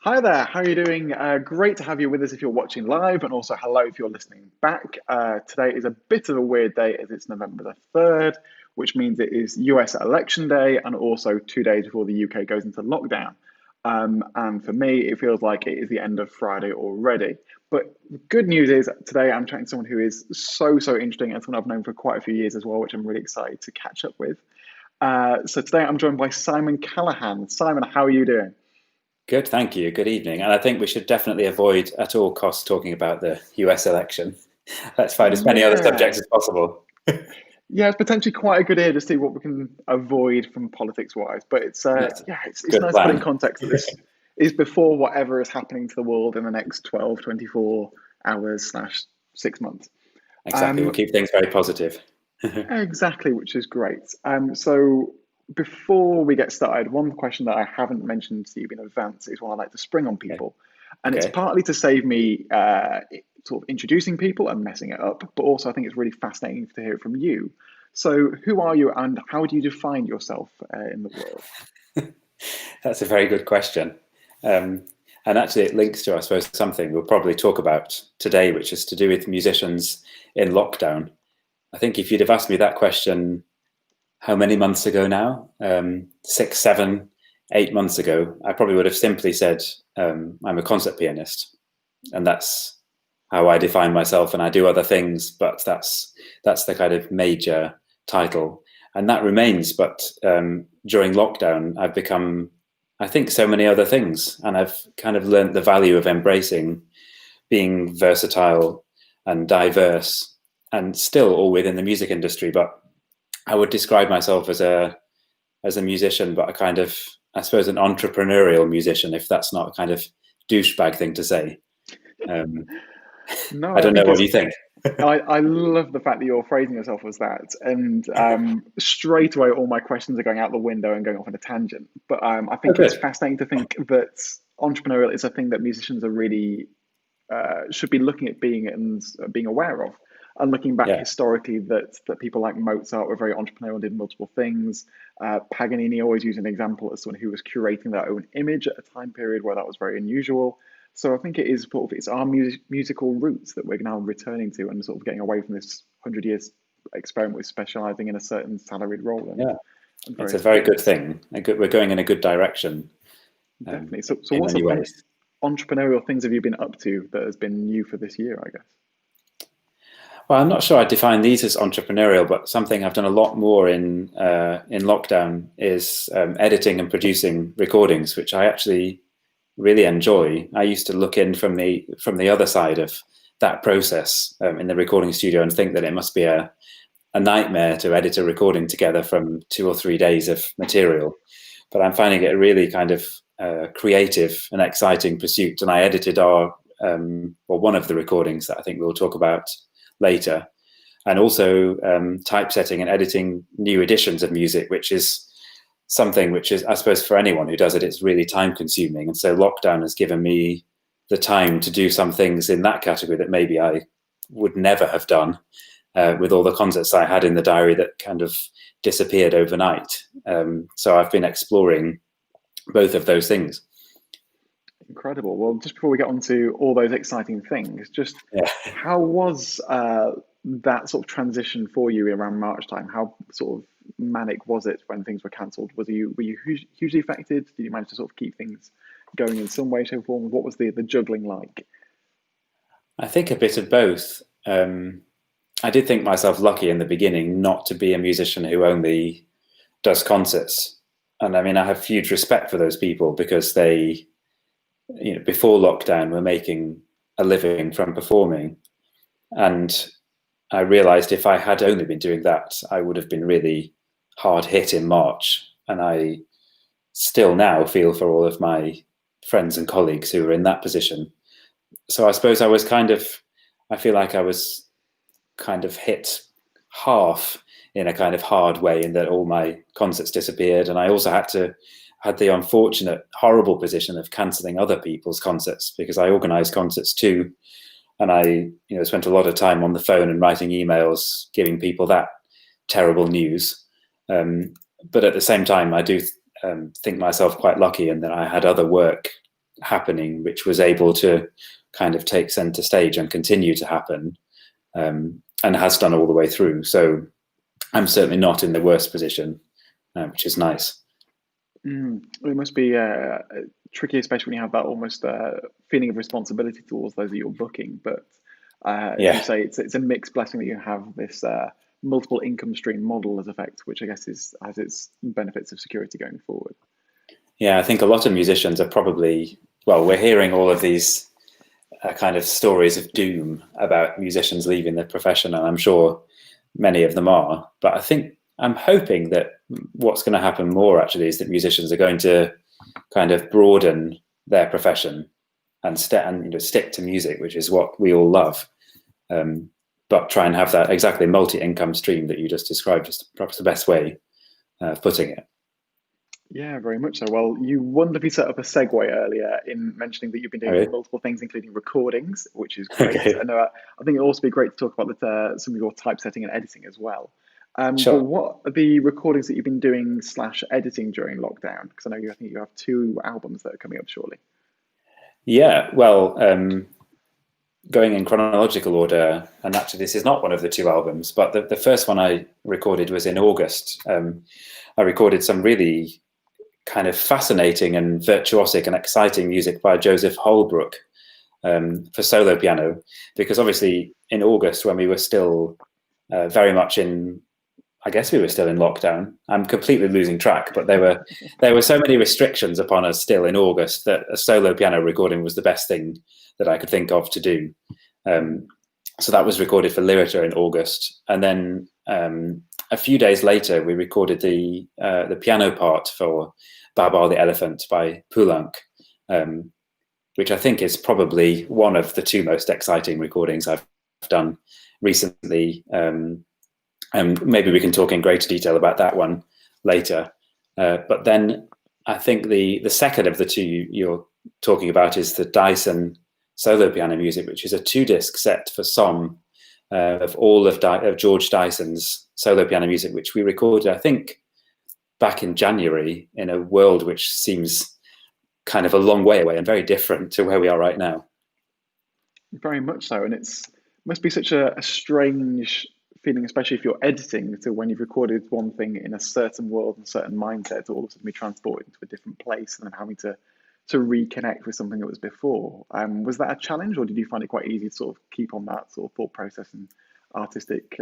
Hi there, how are you doing? Great to have you with us if you're watching live, and also hello if you're listening back. Today is a bit of a weird day as it's November the 3rd, which means it is US election day and also 2 days before the UK goes into lockdown. And for me, it feels like it is the end of Friday already. But the good news is today I'm chatting to someone who is so interesting and someone I've known for quite a few years as well, which I'm really excited to catch up with. So today I'm joined by Simon Callaghan. Simon, how are you doing? Good, thank you. Good evening. And I think we should definitely avoid at all costs talking about the US election. Let's find as many other Yeah. subjects as possible. Yeah, it's potentially quite a good idea to see what we can avoid from politics wise. But it's That's a yeah, it's good nice to put in plan. context that this is before whatever is happening to the world in the next 12, 24 hours slash 6 months. Exactly. We'll Um, keep things very positive. exactly, which is great. So before we get started, one question that I haven't mentioned to you in advance is one I like to spring on Okay. people, and it's Okay. partly to save me sort of introducing people and messing it up, but also I think it's really fascinating to hear it from you. So, who are you, and how do you define yourself in the world? That's a very good question. Um, and actually, it links to, I suppose, something we'll probably talk about today, which is to do with musicians in lockdown. I think if you'd have asked me that question how many months ago now? 6, 7, 8 months ago, I probably would have simply said, I'm a concert pianist. And that's how I define myself. And I do other things, but that's the kind of major title. And that remains. But during lockdown, I've become, I think, so many other things. And I've kind of learned the value of embracing being versatile and diverse and still all within the music industry. But I would describe myself as a musician, but a kind of, I suppose, an entrepreneurial musician, if that's not a kind of douchebag thing to say. Um, No, I I don't know. think What it's do you think? I love the fact that you're phrasing yourself as that, and straight away all my questions are going out the window and going off on a tangent. But I Oh, think it's good. fascinating to think that entrepreneurial is a thing that musicians are really should be looking at being and being aware of. And looking back Yeah, historically, that people like Mozart were very entrepreneurial and did multiple things. Paganini always used an example as someone who was curating their own image at a time period where that was very unusual. So I think it is sort of it's our musical roots that we're now returning to and sort of getting away from this 100 years experiment with specializing in a certain salaried role yeah. and It's a various very good things. thing. We're going in a good direction Definitely. So in what many sort of ways. entrepreneurial things have you been up to that has been new for this year, I guess? Well, I'm not sure I define these as entrepreneurial, but something I've done a lot more in lockdown is editing and producing recordings, which I actually really enjoy. I used to look in from the other side of that process in the recording studio and think that it must be a nightmare to edit a recording together from 2 or 3 days of material. But I'm finding it a really kind of creative and exciting pursuit. And I edited one of the recordings that I think we'll talk about later, and also typesetting and editing new editions of music, which is something which is, I suppose, for anyone who does it, it's really time consuming. And so lockdown has given me the time to do some things in that category that maybe I would never have done with all the concerts I had in the diary that kind of disappeared overnight. So I've been exploring both of those things. Incredible. Well, just before we get on to all those exciting things, just Yeah. how was that sort of transition for you around March time? How sort of manic was it when things were cancelled? Were you hugely affected? Did you manage to sort of keep things going in some way, shape, or form? What was the juggling like? I think a bit of both. I did think myself lucky in the beginning not to be a musician who only does concerts. And I mean, I have huge respect for those people because they, before lockdown, were making a living from performing. And I realized if I had only been doing that, I would have been really hard hit in March. And I still now feel for all of my friends and colleagues who are in that position. So I suppose I feel like I was kind of hit half in a kind of hard way in that all my concerts disappeared. And I also had the unfortunate, horrible position of cancelling other people's concerts because I organised concerts too. And I, spent a lot of time on the phone and writing emails, giving people that terrible news. But at the same time, I do think myself quite lucky in that I had other work happening, which was able to kind of take center stage and continue to happen, and has done all the way through. So I'm certainly not in the worst position, which is nice. It must be tricky, especially when you have that almost feeling of responsibility towards those that you're booking. But as you Yeah. say, it's a mixed blessing that you have this multiple income stream model as effect, which I guess has its benefits of security going forward. Yeah, I think a lot of musicians are probably, well, we're hearing all of these kind of stories of doom about musicians leaving the profession, and I'm sure many of them are. But I'm hoping that what's going to happen more actually is that musicians are going to kind of broaden their profession and stick to music, which is what we all love. But try and have that exactly multi-income stream that you just described is perhaps the best way of putting it. Yeah, very much so. Well, you wonderfully set up a segue earlier in mentioning that you've been doing multiple things, including recordings, which is great. Okay. And I think it'll also be great to talk about some of your typesetting and editing as well. But Sure. what are the recordings that you've been doing / editing during lockdown? Because I think you have 2 albums that are coming up shortly. Yeah, well, going in chronological order, and actually this is not one of the 2 albums, but the first one I recorded was in August. I recorded some really kind of fascinating and virtuosic and exciting music by Joseph Holbrook for solo piano, because obviously in August, when we were still very much I guess we were still in lockdown. I'm completely losing track, but there were so many restrictions upon us still in August that a solo piano recording was the best thing that I could think of to do. So that was recorded for Lyrita in August, and then a few days later we recorded the piano part for Babar the Elephant by Poulenc, which I think is probably one of the 2 most exciting recordings I've done recently. And maybe we can talk in greater detail about that one later. But then I think the second of the 2 you're talking about is the Dyson solo piano music, which is a 2-disc set for Somme of all of George Dyson's solo piano music, which we recorded, I think, back in January, in a world which seems kind of a long way away and very different to where we are right now. Very much so. And it must be such a strange feeling, especially if you're editing, to when you've recorded one thing in a certain world and a certain mindset, to all of a sudden be transported into a different place and then having to reconnect with something that was before. Was that a challenge, or did you find it quite easy to sort of keep on that sort of thought process and artistic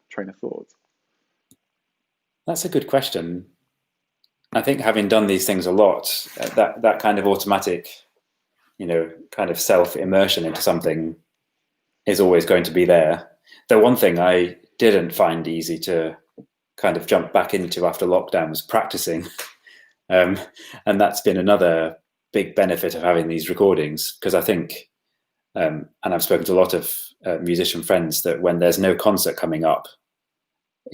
train of thought? That's a good question. I think having done these things a lot, that kind of automatic, kind of self-immersion into something is always going to be there. The one thing I didn't find easy to kind of jump back into after lockdown was practicing. And that's been another big benefit of having these recordings, because I think, and I've spoken to a lot of musician friends, that when there's no concert coming up,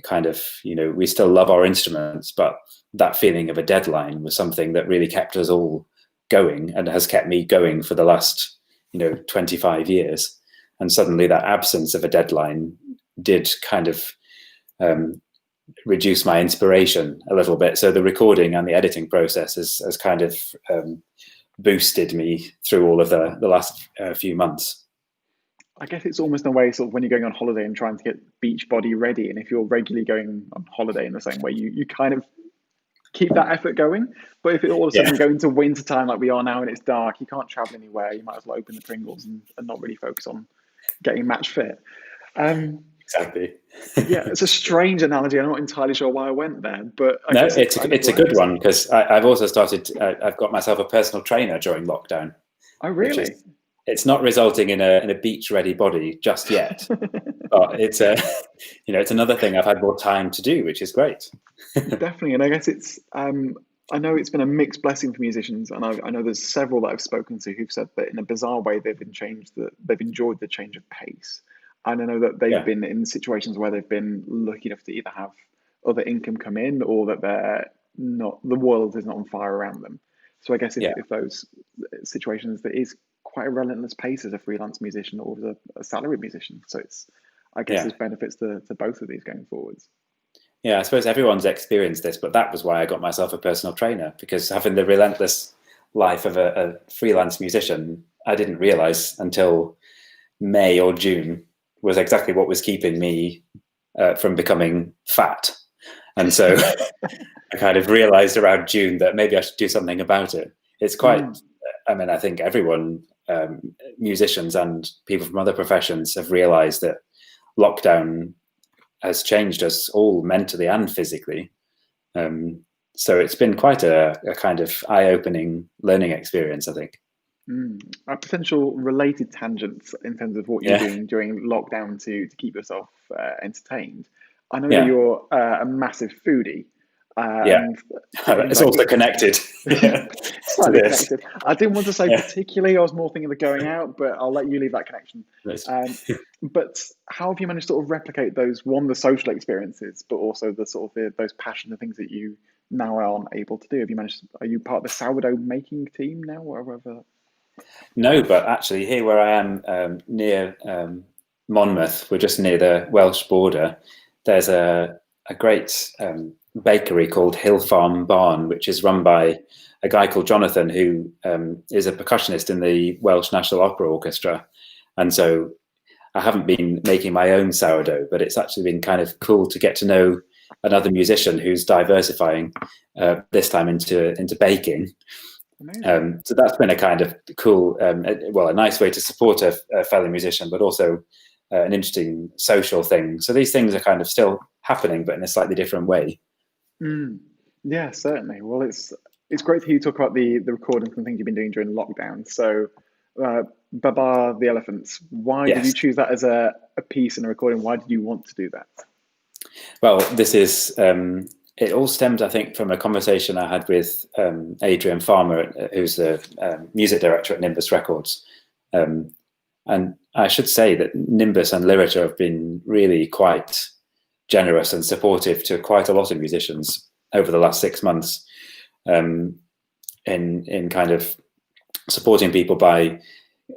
kind of, we still love our instruments, but that feeling of a deadline was something that really kept us all going and has kept me going for the last, 25 years. And suddenly that absence of a deadline did kind of reduce my inspiration a little bit. So the recording and the editing process has kind of boosted me through all of the last few months. I guess it's almost in a way sort of when you're going on holiday and trying to get beach body ready. And if you're regularly going on holiday in the same way, you kind of keep that effort going. But if it all of a sudden go into winter time like we are now and it's dark, you can't travel anywhere, you might as well open the Pringles and not really focus on getting match fit. Exactly. Yeah, it's a strange analogy. I'm not entirely sure why I went there, but I guess it's a good one, because I've also started. I've got myself a personal trainer during lockdown. Oh, really? It's not resulting in a beach ready body just yet, but it's it's another thing I've had more time to do, which is great. Definitely, and I guess it's. I know it's been a mixed blessing for musicians, and I know there's several that I've spoken to who've said that in a bizarre way they've enjoyed the change of pace. And I know that they've been in situations where they've been lucky enough to either have other income come in, or that the world is not on fire around them. So I guess if those situations, there is quite a relentless pace as a freelance musician or as a salaried musician. So I guess there's benefits to both of these going forwards. Yeah, I suppose everyone's experienced this, but that was why I got myself a personal trainer, because having the relentless life of a freelance musician, I didn't realize until May or June was exactly what was keeping me from becoming fat. And so I kind of realized around June that maybe I should do something about it. It's quite, I mean, I think everyone, musicians and people from other professions, have realized that lockdown has changed us all mentally and physically. So it's been quite a kind of eye-opening learning experience, I think. A potential related tangents in terms of what you're doing during lockdown to keep yourself entertained. I know that Yeah. you're a massive foodie. And it's like also connected. slightly connected. I didn't want to say Yeah. particularly. I was more thinking of the going out, but I'll let you leave that connection. But how have you managed to sort of replicate those, one, the social experiences, but also the sort of those passions and things that you now aren't able to do? Have you managed? Are you part of the sourdough making team now, or whatever? No, but actually here where I am, near Monmouth, we're just near the Welsh border. There's a great bakery called Hill Farm Barn, which is run by a guy called Jonathan, who is a percussionist in the Welsh National Opera Orchestra. And so I haven't been making my own sourdough, but it's actually been kind of cool to get to know another musician who's diversifying this time into baking. So that's been a kind of cool, a nice way to support a fellow musician, but also an interesting social thing. So these things are kind of still happening, but in a slightly different way. Yeah, certainly. Well, it's great to hear you talk about the recordings and things you've been doing during lockdown. So, Baba the Elephants, why did you choose that as a piece in a recording? Why did you want to do that? Well, this is, it all stems, I think, from a conversation I had with Adrian Farmer, who's the music director at Nimbus Records. And I should say that Nimbus and Lyrita have been really quite generous and supportive to quite a lot of musicians over the last 6 months, in kind of supporting people by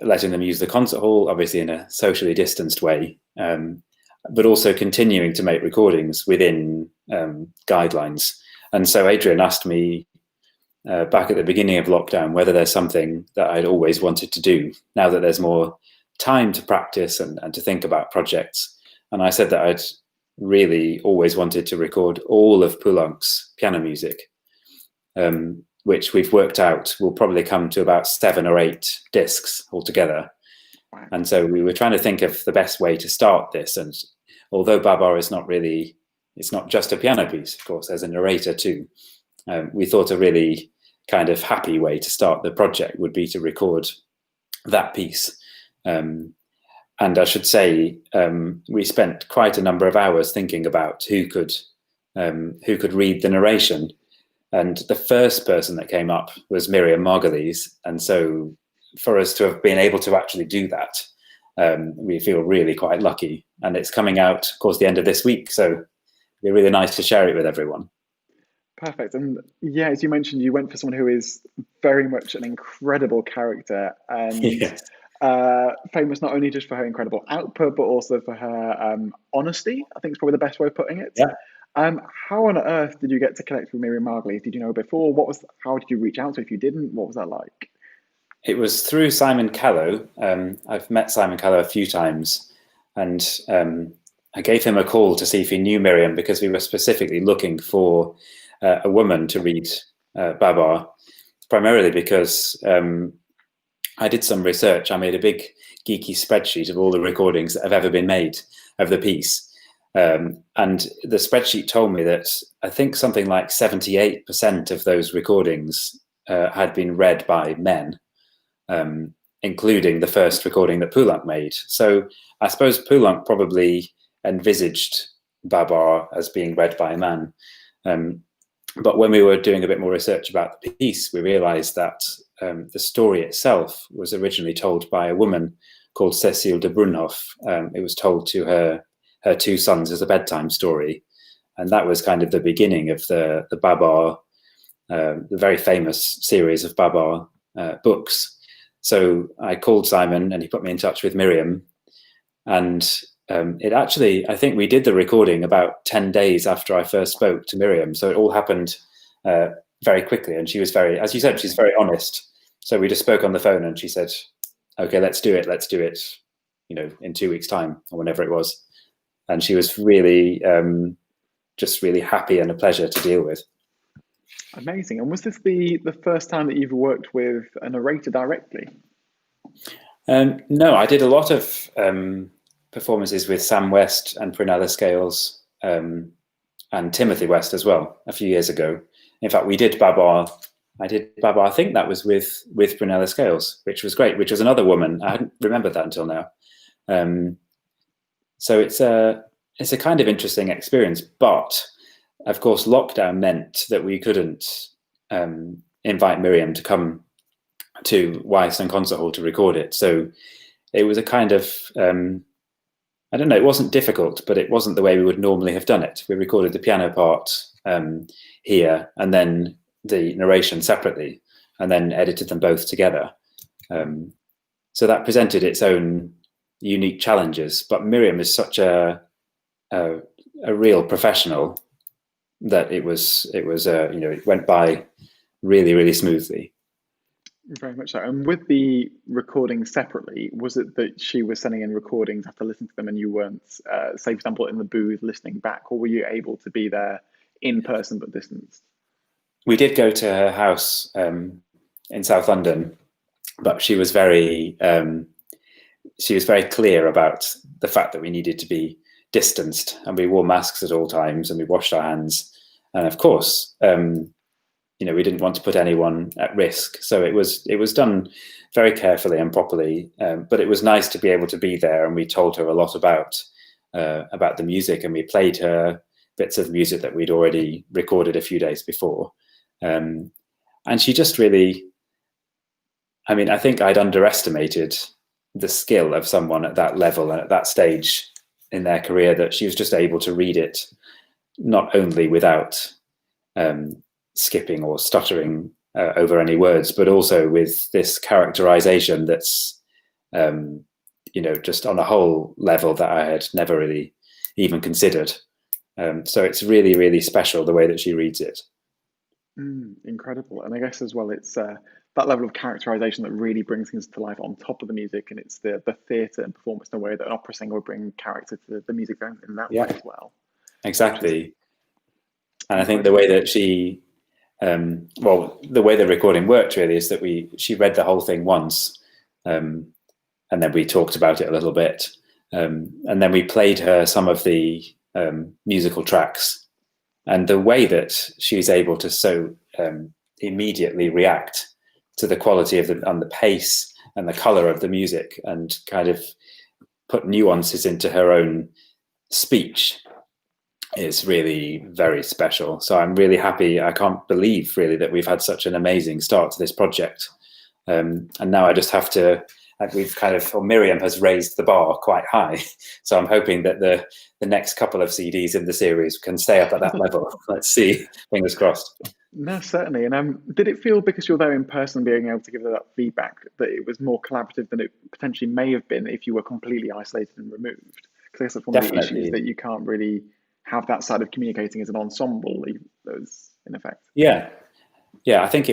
letting them use the concert hall, obviously in a socially distanced way, but also continuing to make recordings within guidelines. And so Adrian asked me back at the beginning of lockdown whether there's something that I'd always wanted to do now that there's more time to practice and to think about projects. And I said that I'd really always wanted to record all of Poulenc's piano music, which we've worked out will probably come to about 7 or 8 discs altogether. And so we were trying to think of the best way to start this. And although Baba is not really, it's not just a piano piece, of course, there's a narrator too. We thought a really kind of happy way to start the project would be to record that piece. And I should say, we spent quite a number of hours thinking about who could read the narration. And the first person that came up was Miriam Margolyes. And so for us to have been able to actually do that, we feel really quite lucky. And it's coming out, of course, the end of this week. So it'd be really nice to share it with everyone. Perfect. And yeah, as you mentioned, you went for someone who is very much an incredible character and famous not only just for her incredible output, but also for her honesty, I think is probably the best way of putting it. Yeah. How on earth did you get to connect with Miriam Margolyes? Did you know her before? How did you reach out to her if you didn't? What was that like? It was through Simon Callaghan. I've met Simon Callaghan a few times, and I gave him a call to see if he knew Miriam because we were specifically looking for a woman to read Baba, primarily because I did some research. I made a big geeky spreadsheet of all the recordings that have ever been made of the piece. And the spreadsheet told me that I think something like 78% of those recordings had been read by men, including the first recording that Poulenc made. So I suppose Poulenc probably envisaged Baba as being read by a man. But when we were doing a bit more research about the piece, we realized that the story itself was originally told by a woman called Cécile de Brunhoff. It was told to her 2 sons as a bedtime story. And that was kind of the beginning of the Baba, the very famous series of Baba books. So I called Simon and he put me in touch with Miriam. And it actually, I think we did the recording about 10 days after I first spoke to Miriam. So it all happened very quickly. And she was very, as you said, she's very honest. So we just spoke on the phone and she said, okay, let's do it, in 2 weeks' time or whenever it was. And she was really just really happy and a pleasure to deal with. Amazing. And was this the first time that you've worked with a narrator directly? No, I did a lot of performances with Sam West and Prunella Scales and Timothy West as well a few years ago. In fact, we did Babar. I did Babar. I think that was with Prunella Scales, which was great. Which was another woman. I hadn't remembered that until now. So it's a kind of interesting experience. But of course, lockdown meant that we couldn't invite Miriam to come to Weiss and Concert Hall to record it. So it was a kind of, I don't know, it wasn't difficult, but it wasn't the way we would normally have done it. We recorded the piano part here and then the narration separately and then edited them both together. So that presented its own unique challenges. But Miriam is such a real professional that it went by really, really smoothly. Very much so. And with the recording separately, was it that she was sending in recordings after listening to them and you weren't, say, for example, in the booth listening back, or were you able to be there in person but distanced? We did go to her house in South London, but she was very clear about the fact that we needed to be distanced, and we wore masks at all times and we washed our hands. And of course, we didn't want to put anyone at risk. So it was done very carefully and properly, but it was nice to be able to be there. And we told her a lot about the music, and we played her bits of music that we'd already recorded a few days before. And she just really, I think I'd underestimated the skill of someone at that level and at that stage in their career, that she was just able to read it, not only without skipping or stuttering over any words, but also with this characterization that's, just on a whole level that I had never really even considered. So it's really, really special the way that she reads it. Incredible. And I guess as well, it's that level of characterization that really brings things to life on top of the music, and it's the theatre and performance in a way that an opera singer would bring character to the music in that way as well. Exactly. And I think the way that she, the way the recording worked really is that she read the whole thing once, and then we talked about it a little bit, and then we played her some of the musical tracks, and the way that she's able to so immediately react to the quality of and the pace and the color of the music, and kind of put nuances into her own speech is really very special. So I'm really happy. I can't believe really that we've had such an amazing start to this project. And now I just have to, Miriam has raised the bar quite high. So I'm hoping that the next couple of CDs in the series can stay up at that level. Let's see, fingers crossed. No, certainly. And did it feel, because you're there in person, being able to give that feedback, that it was more collaborative than it potentially may have been if you were completely isolated and removed? Because I guess that's one of the issues, that you can't really have that side of communicating as an ensemble, those in effect. Yeah, I think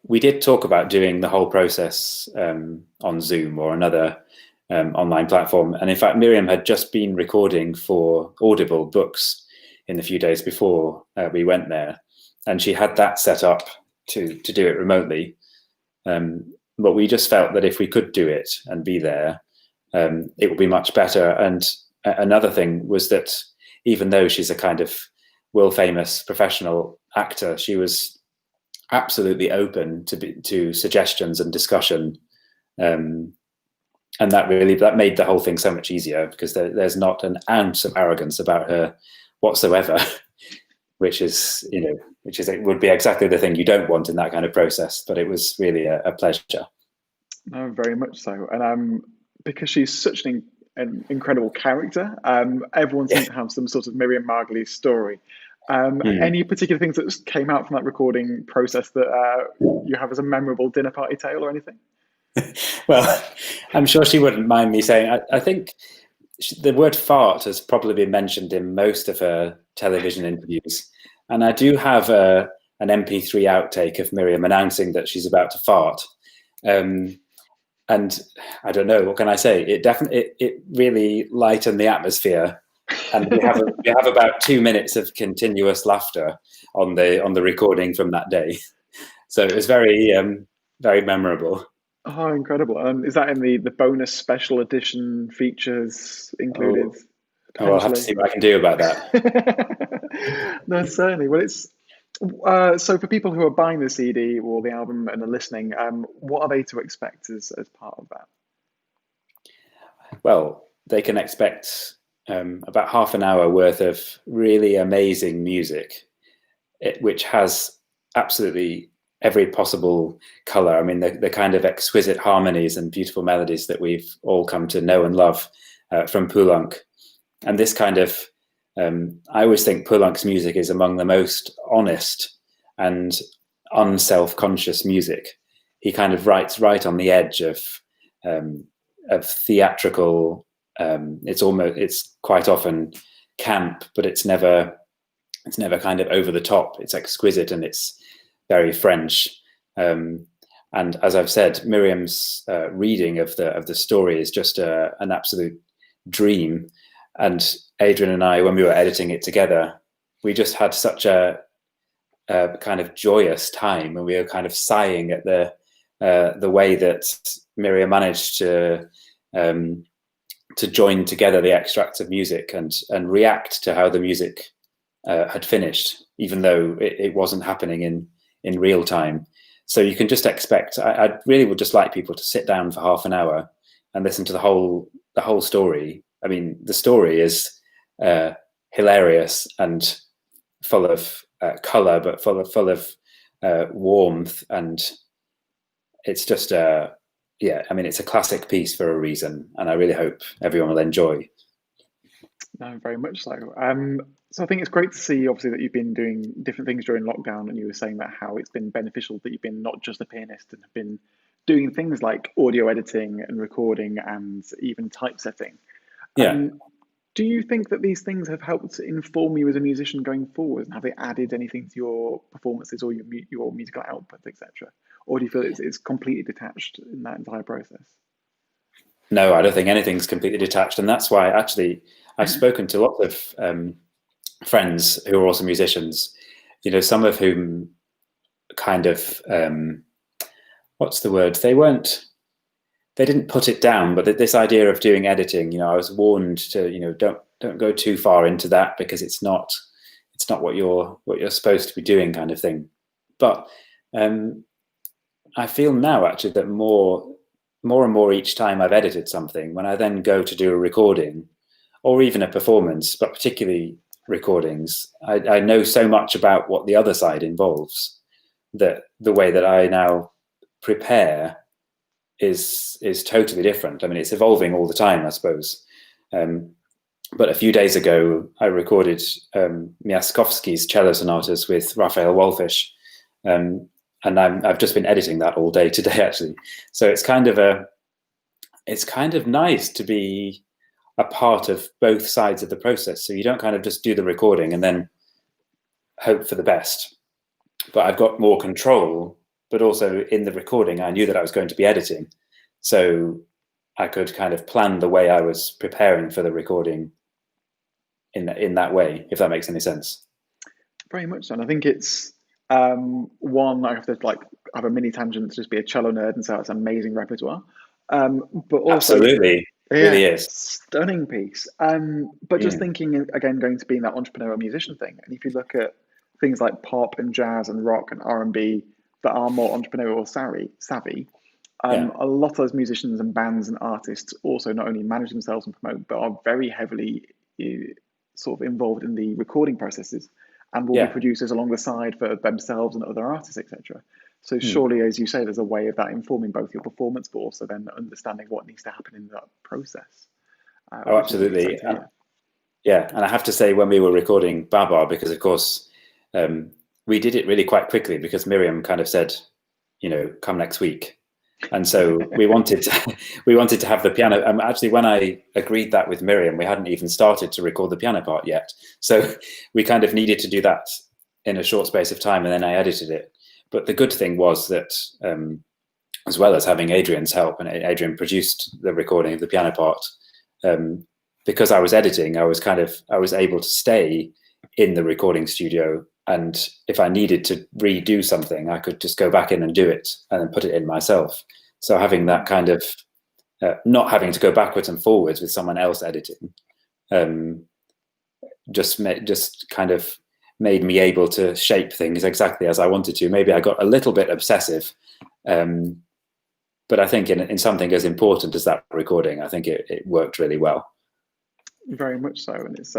we did talk about doing the whole process on Zoom or another online platform. And in fact, Miriam had just been recording for Audible books in the few days before we went there. And she had that set up to do it remotely. But we just felt that if we could do it and be there, it would be much better. And another thing was that even though she's a kind of world-famous professional actor, she was absolutely open to suggestions and discussion. And that made the whole thing so much easier, because there's not an ounce of arrogance about her whatsoever, which would be exactly the thing you don't want in that kind of process. But it was really a pleasure. No, very much so. And because she's such an incredible character, everyone seems to have some sort of Miriam Margolyes story. Any particular things that came out from that recording process that you have as a memorable dinner party tale or anything? Well, I'm sure she wouldn't mind me saying, I think the word fart has probably been mentioned in most of her television interviews. And I do have a MP3 outtake of Miriam announcing that she's about to fart. And I don't know, what can I say? It really lightened the atmosphere, and we have about 2 minutes of continuous laughter on the recording from that day. So it was very very memorable. Oh, incredible! Is that in the bonus special edition features included? Oh, I'll have to see what I can do about that. No, certainly. Well, it's so for people who are buying the CD or the album and are listening, what are they to expect as part of that? Well, they can expect about half an hour worth of really amazing music, which has absolutely every possible color. I mean, the kind of exquisite harmonies and beautiful melodies that we've all come to know and love from Poulenc. And this kind of, I always think Poulenc's music is among the most honest and unself-conscious music. He kind of writes right on the edge of theatrical. It's quite often camp, but it's never kind of over the top. It's exquisite and it's very French. And as I've said, Miriam's reading of the story is just an absolute dream. And Adrian and I, when we were editing it together, we just had such a kind of joyous time, and we were kind of sighing at the way that Miriam managed to join together the extracts of music and react to how the music had finished, even though it wasn't happening in real time. So you can just expect. I really would just like people to sit down for half an hour and listen to the whole story. I mean, the story is hilarious and full of color, but full of warmth, and it's just yeah. I mean, it's a classic piece for a reason, and I really hope everyone will enjoy. No, very much so. So I think it's great to see, obviously, that you've been doing different things during lockdown, and you were saying that how it's been beneficial that you've been not just a pianist and have been doing things like audio editing and recording and even typesetting. Yeah. Do you think that these things have helped inform you as a musician going forward, and have they added anything to your performances or your musical output, etc.? Or do you feel it's completely detached in that entire process? No, I don't think anything's completely detached, and that's why actually I've spoken to lots of friends who are also musicians. You know, some of whom kind of what's the word? They didn't put it down, but this idea of doing editing, you know, I was warned to, you know, don't go too far into that because it's not what you're supposed to be doing, kind of thing. But I feel now actually that more and more each time I've edited something, when I then go to do a recording or even a performance, but particularly recordings, I know so much about what the other side involves that the way that I now prepare is totally different. I mean, it's evolving all the time, I suppose. But a few days ago, I recorded Miaskovsky's cello sonatas with Raphael Wolfish, and I've just been editing that all day today, actually. So it's kind of nice to be a part of both sides of the process. So you don't kind of just do the recording and then hope for the best. But I've got more control. But also in the recording, I knew that I was going to be editing. So I could kind of plan the way I was preparing for the recording in that way, if that makes any sense. Very much so. And I think it's one, I have to have a mini tangent to just be a cello nerd and say it's amazing repertoire. But also, absolutely, it really is. Stunning piece. But just thinking again, going to being that entrepreneurial musician thing, and if you look at things like pop and jazz and rock and R&B that are more entrepreneurial savvy, a lot of those musicians and bands and artists also not only manage themselves and promote, but are very heavily sort of involved in the recording processes and will be producers along the side for themselves and other artists, etc. So surely, as you say, there's a way of that informing both your performance, but also then understanding what needs to happen in that process. Oh, absolutely. Yeah, and I have to say, when we were recording Baba, because of course, we did it really quite quickly because Miriam kind of said, you know, come next week. And so we wanted to have the piano. Actually, when I agreed that with Miriam, we hadn't even started to record the piano part yet. So we kind of needed to do that in a short space of time, and then I edited it. But the good thing was that, as well as having Adrian's help, and Adrian produced the recording of the piano part, because I was editing, I was able to stay in the recording studio, and if I needed to redo something, I could just go back in and do it and then put it in myself. So having that kind of not having to go backwards and forwards with someone else editing, just kind of made me able to shape things exactly as I wanted to. Maybe I got a little bit obsessive, but I think in something as important as that recording, I think it worked really well. Very much so, and it's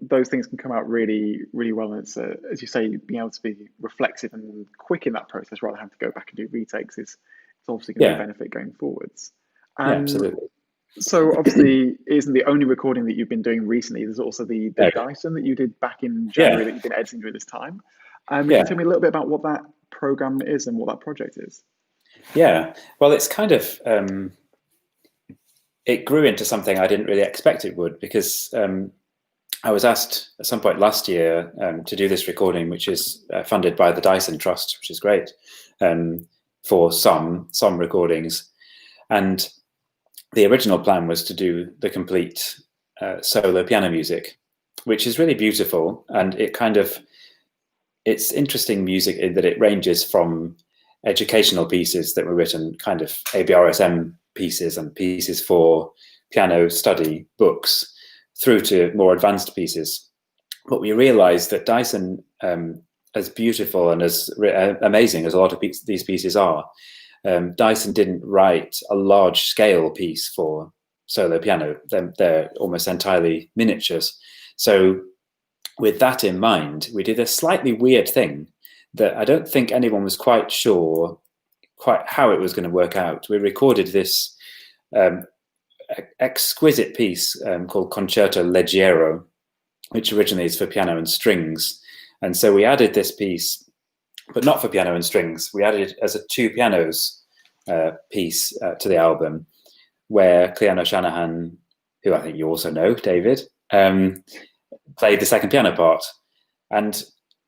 those things can come out really, really well. And it's as you say, being able to be reflexive and quick in that process rather than having to go back and do retakes is it's obviously going to be a benefit going forwards. Yeah, absolutely. So obviously, it isn't the only recording that you've been doing recently. There's also the Dyson that you did back in January that you've been editing during this time. Can you tell me a little bit about what that program is and what that project is? Yeah, well, it's kind of it grew into something I didn't really expect it would, because I was asked at some point last year to do this recording, which is funded by the Dyson Trust, which is great, for some recordings. And the original plan was to do the complete solo piano music, which is really beautiful. And it's interesting music in that it ranges from educational pieces that were written, kind of ABRSM pieces and pieces for piano study books, through to more advanced pieces. But we realized that Dyson, as beautiful and as amazing as a lot of these pieces are, Dyson didn't write a large scale piece for solo piano. They're almost entirely miniatures. So with that in mind, we did a slightly weird thing that I don't think anyone was quite sure how it was going to work out. We recorded this exquisite piece called Concerto Leggiero, which originally is for piano and strings. And so we added this piece, but not for piano and strings. We added it as a two pianos piece to the album, where Cleano Shanahan, who I think you also know, David, played the second piano part. And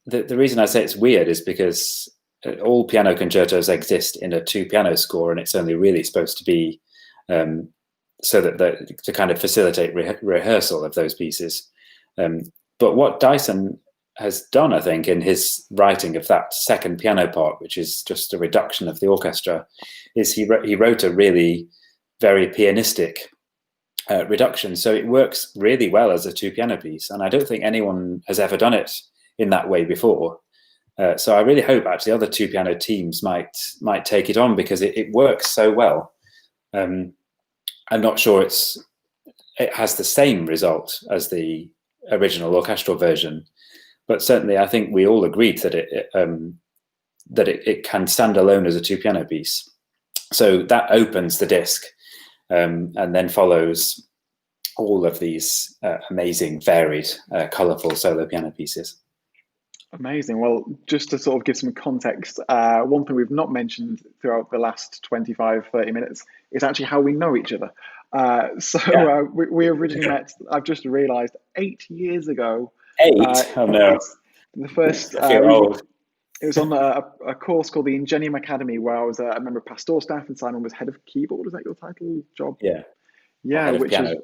the reason I say it's weird is because all piano concertos exist in a two piano score, and it's only really supposed to be so that to kind of facilitate rehearsal of those pieces. But what Dyson has done, I think, in his writing of that second piano part, which is just a reduction of the orchestra, is he wrote a really very pianistic reduction. So it works really well as a two piano piece, and I don't think anyone has ever done it in that way before. So I really hope actually other two piano teams might take it on, because it works so well. I'm not sure it has the same result as the original orchestral version, but certainly I think we all agreed that it can stand alone as a two piano piece. So that opens the disc, and then follows all of these amazing, varied, colourful solo piano pieces. Amazing. Well, just to sort of give some context, one thing we've not mentioned throughout the last 25, 30 minutes is actually how we know each other. We originally met, I've just realised, 8 years ago. 8? Oh no. The first, old. It was on a course called the Ingenium Academy, where I was a member of pastoral staff and Simon was head of keyboard. Was that your title job? Yeah. Yeah, which is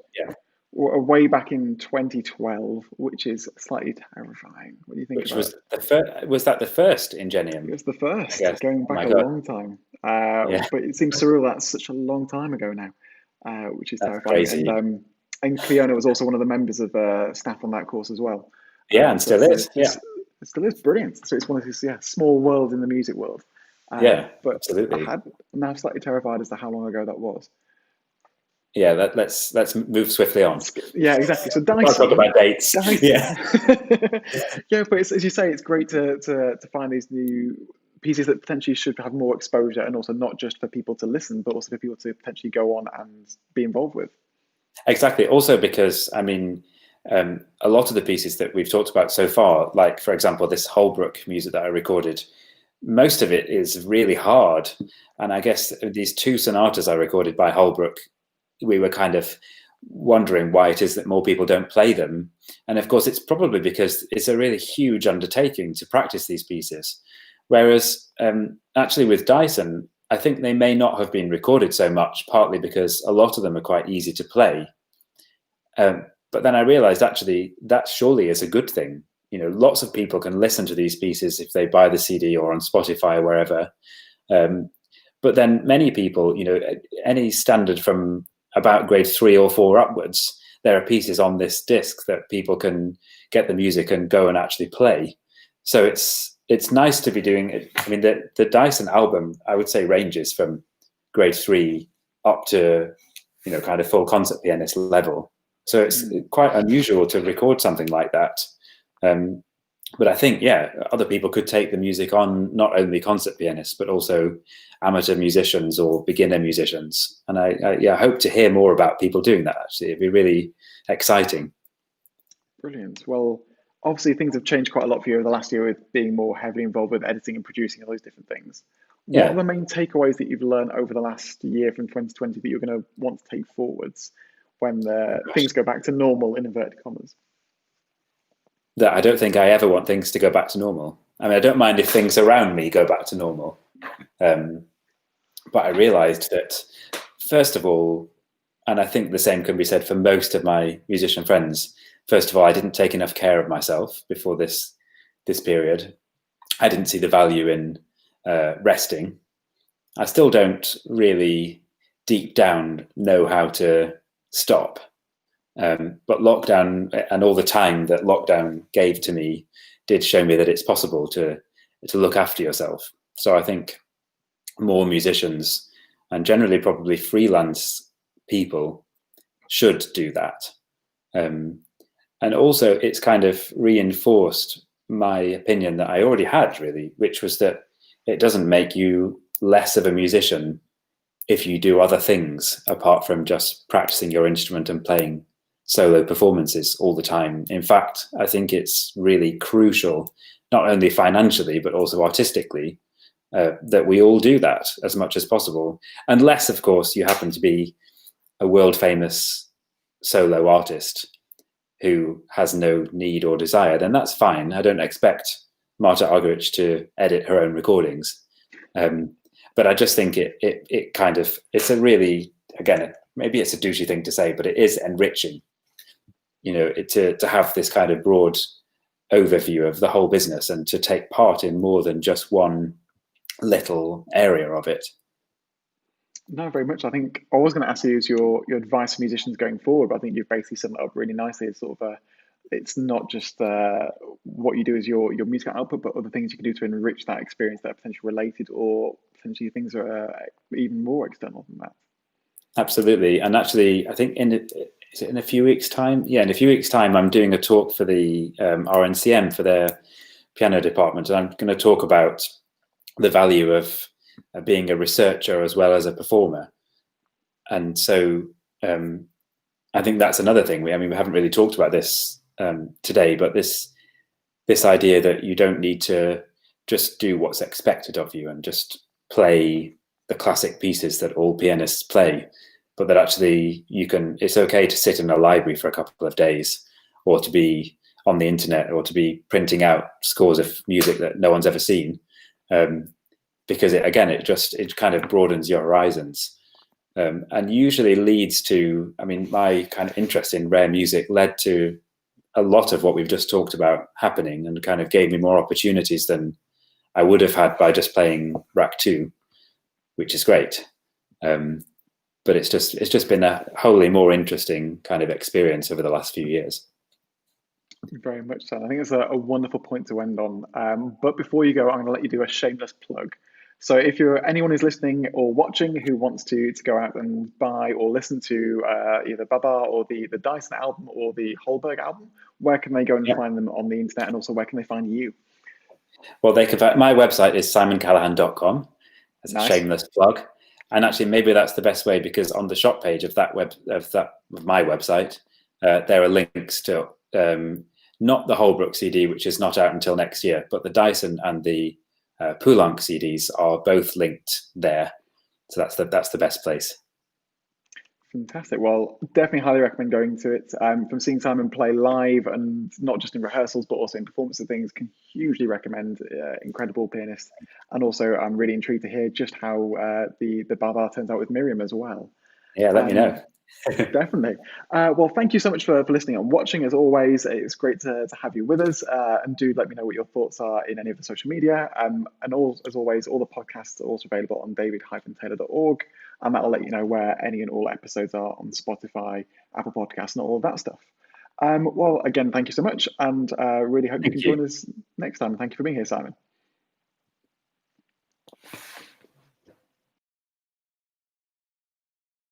way back in 2012, which is slightly terrifying. What do you think? Which was was that the first Ingenium? It was the first, going back a long time. But it seems surreal that's such a long time ago now, which is terrifying. Crazy. And Cleona was also one of the members of staff on that course as well. Yeah, and still is. It still is brilliant. So it's one of these small worlds in the music world. But absolutely. I'm now slightly terrified as to how long ago that was. Yeah, let's move swiftly on. Yeah, exactly. So Dyson. I'll talk about dates. Dyson. Yeah. Yeah, but as you say, it's great to find these new pieces that potentially should have more exposure, and also not just for people to listen, but also for people to potentially go on and be involved with. Exactly. Also because, I mean, a lot of the pieces that we've talked about so far, like, for example, this Holbrook music that I recorded, most of it is really hard. And I guess these two sonatas I recorded by Holbrook, we were kind of wondering why it is that more people don't play them. And of course, it's probably because it's a really huge undertaking to practice these pieces. Whereas actually with Dyson, I think they may not have been recorded so much, partly because a lot of them are quite easy to play. But then I realized actually that surely is a good thing. You know, lots of people can listen to these pieces if they buy the CD or on Spotify or wherever. But then many people, you know, any standard from about grade 3 or 4 upwards, there are pieces on this disc that people can get the music and go and actually play. So it's nice to be doing it. I mean, the Dyson album, I would say, ranges from grade 3 up to, you know, kind of full concert pianist level. So it's quite unusual to record something like that. But I think, yeah, other people could take the music on, not only concert pianists, but also amateur musicians or beginner musicians. And I hope to hear more about people doing that, actually. It'd be really exciting. Brilliant. Well, obviously things have changed quite a lot for you over the last year with being more heavily involved with editing and producing all those different things. What are the main takeaways that you've learned over the last year from 2020 that you're going to want to take forwards when things go back to normal, in inverted commas? That I don't think I ever want things to go back to normal. I mean, I don't mind if things around me go back to normal. But I realized that, first of all, and I think the same can be said for most of my musician friends, first of all, I didn't take enough care of myself before this period. I didn't see the value in resting. I still don't really deep down know how to stop. But lockdown and all the time that lockdown gave to me did show me that it's possible to look after yourself. So I think more musicians, and generally probably freelance people, should do that. And also it's kind of reinforced my opinion that I already had, really, which was that it doesn't make you less of a musician if you do other things apart from just practicing your instrument and playing solo performances all the time. In fact, I think it's really crucial, not only financially, but also artistically, that we all do that as much as possible. Unless, of course, you happen to be a world famous solo artist who has no need or desire, then that's fine. I don't expect Marta Argerich to edit her own recordings. But I just think it's a really, again, maybe it's a douchey thing to say, but it is enriching, you know, to have this kind of broad overview of the whole business and to take part in more than just one little area of it. No, very much. I think I was going to ask you is your advice for musicians going forward, but I think you've basically summed it up really nicely. It's sort of it's not just what you do as your musical output, but other things you can do to enrich that experience that are potentially related, or potentially things that are even more external than that. Absolutely. And actually, I think is it in a few weeks' time? Yeah, in a few weeks' time, I'm doing a talk for the RNCM for their piano department, and I'm going to talk about the value of being a researcher as well as a performer. And so I think that's another thing. We haven't really talked about this today, but this idea that you don't need to just do what's expected of you and just play the classic pieces that all pianists play, but that actually it's okay to sit in a library for a couple of days, or to be on the internet, or to be printing out scores of music that no one's ever seen. Because it kind of broadens your horizons, and usually leads to, my kind of interest in rare music led to a lot of what we've just talked about happening, and kind of gave me more opportunities than I would have had by just playing Rack 2, which is great. But it's just been a wholly more interesting kind of experience over the last few years. Very much so. I think it's a wonderful point to end on. But before you go, I'm going to let you do a shameless plug. So if anyone who's listening or watching who wants to go out and buy or listen to either Baba or the Dyson album or the Holberg album, where can they go and find them on the internet, and also where can they find you? Well, they can find, my website is simoncallaghan.com. That's a shameless plug. And actually, maybe that's the best way, because on the shop page of my website, there are links to not the Holbrook CD, which is not out until next year, but the Dyson and the Poulenc CDs are both linked there. So that's the best place. Fantastic. Well, definitely highly recommend going to it. From seeing Simon play live and not just in rehearsals, but also in performance of things, can hugely recommend. Incredible pianist. And also, I'm really intrigued to hear just how the Baba turns out with Miriam as well. Yeah, let me know. Um, Definitely. Well, thank you so much for listening and watching. As always, it's great to have you with us. And do let me know what your thoughts are in any of the social media. And as always, all the podcasts are also available on david-taylor.org. And that'll let you know where any and all episodes are on Spotify, Apple Podcasts, and all of that stuff. Well, again, thank you so much. And really hope you Thank can you. join us next time. Thank you for being here, Simon.